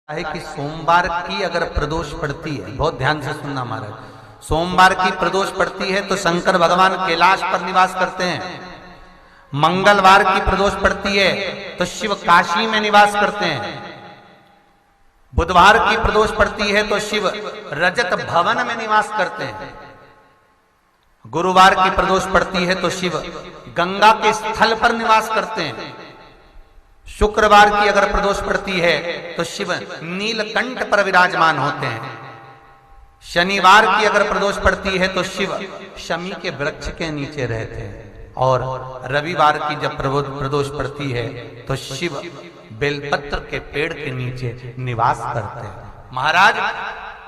है कि सोमवार की अगर प्रदोष पड़ती है, बहुत ध्यान से सुनना महाराज, सोमवार की प्रदोष पड़ती है तो शंकर भगवान कैलाश पर निवास करते हैं। मंगलवार की प्रदोष पड़ती है तो शिव काशी में निवास करते हैं। बुधवार की प्रदोष पड़ती है तो शिव रजत भवन में निवास करते हैं। गुरुवार की प्रदोष पड़ती है तो शिव गंगा के स्थल पर निवास करते हैं। शुक्रवार की अगर प्रदोष पड़ती है तो शिव नीलकंठ पर विराजमान होते हैं। शनिवार की अगर प्रदोष पड़ती है तो शिव शमी के वृक्ष के नीचे रहते हैं। और रविवार की जब प्रदोष पड़ती है तो शिव बेलपत्र के पेड़ के नीचे निवास करते हैं। महाराज,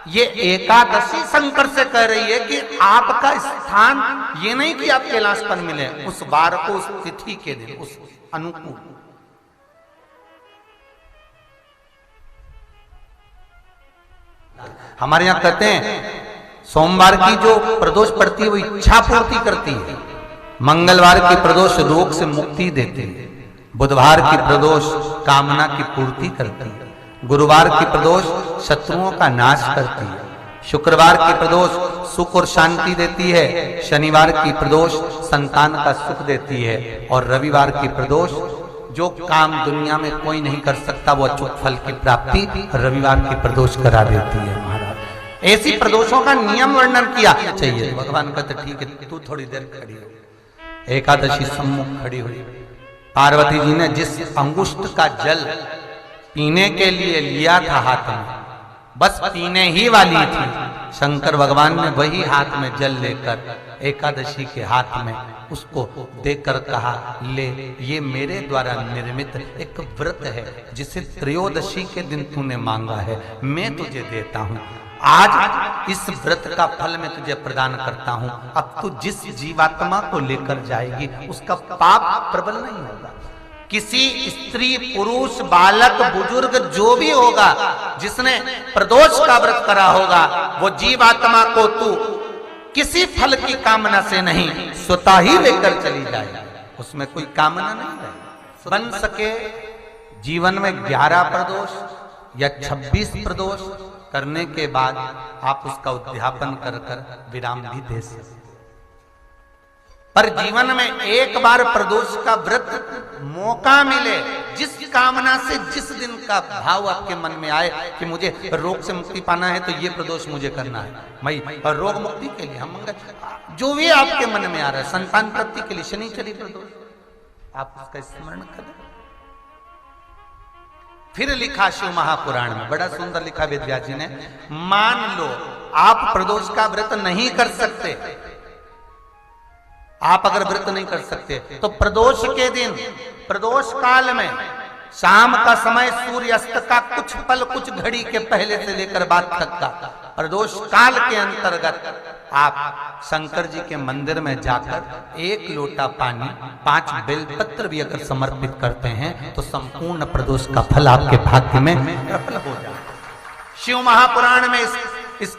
ये एकादशी शंकर से कह रही है कि आपका स्थान ये नहीं कि आप कैलाश पर मिले, उस बार को, उस तिथि के दिन, उस अनुकूल। हमारे यहां कहते हैं सोमवार की जो प्रदोष पड़ती है वो इच्छा पूर्ति करती है। मंगलवार की प्रदोष रोग से मुक्ति देती है। बुधवार की प्रदोष कामना की पूर्ति करती है। गुरुवार की प्रदोष शत्रुओं का नाश करती है। शुक्रवार की प्रदोष सुख और शांति देती है। शनिवार की प्रदोष संतान का सुख देती है। और रविवार की प्रदोष जो काम दुनिया में कोई नहीं कर सकता वो अचूक फल की प्राप्ति रविवार की प्रदोष करा देती है। महाराज, ऐसी प्रदोषों का नियम वर्णन किया चाहिए। भगवान कहते ठीक है, तू थोड़ी देर खड़ी हो। एकादशी सम्मुख खड़ी हुई। पार्वती जी ने जिस अंगुष्ठ का जल पीने के लिए लिया था हाथ में, बस पीने ही वाली थी, शंकर भगवान ने वही हाथ में जल लेकर एकादशी के हाथ में उसको देकर कहा, ले, ये मेरे द्वारा निर्मित एक व्रत है जिसे त्रयोदशी के दिन तूने मांगा है, मैं तुझे देता हूं। आज इस व्रत का फल मैं तुझे प्रदान करता हूं। अब तू जिस जीवात्मा को लेकर जाएगी उसका पाप प्रबल नहीं होगा। किसी स्त्री, पुरुष, बालक, बुजुर्ग जो भी होगा जिसने प्रदोष का व्रत करा होगा, वो जीवात्मा को तू किसी फल की कामना से नहीं, स्वतः ही लेकर चली जाएगी। उसमें कोई कामना नहीं है। बन सके जीवन में 11 प्रदोष या 26 प्रदोष करने के बाद आप उसका उद्यापन कर विराम भी दे सकते। पर जीवन में एक बार प्रदोष का व्रत मौका मिले, जिस कामना से, जिस दिन का भाव आपके मन में आए कि मुझे रोग से मुक्ति पाना है तो ये प्रदोष मुझे करना है, मैं रोग मुक्ति के लिए, हम जो भी आपके मन में आ रहा है, संतान प्राप्ति के लिए शनिचरी प्रदोष, आप उसका स्मरण करें। फिर लिखा शिव महापुराण में, बड़ा सुंदर लिखा वेदव्यास जी ने, मान लो आप प्रदोष का व्रत नहीं कर सकते, आप अगर व्रत नहीं कर सकते तो प्रदोष के दिन, प्रदोष काल में शाम का समय सूर्यास्त का कुछ पल, कुछ घड़ी के पहले से लेकर बाद तक का प्रदोष काल के अंतर्गत आप शंकर जी के मंदिर में जाकर 1 लोटा पानी, 5 बेलपत्र भी अगर समर्पित करते हैं तो संपूर्ण प्रदोष का फल आपके भाग्य में प्रबल हो जाए। शिव महापुराण में इस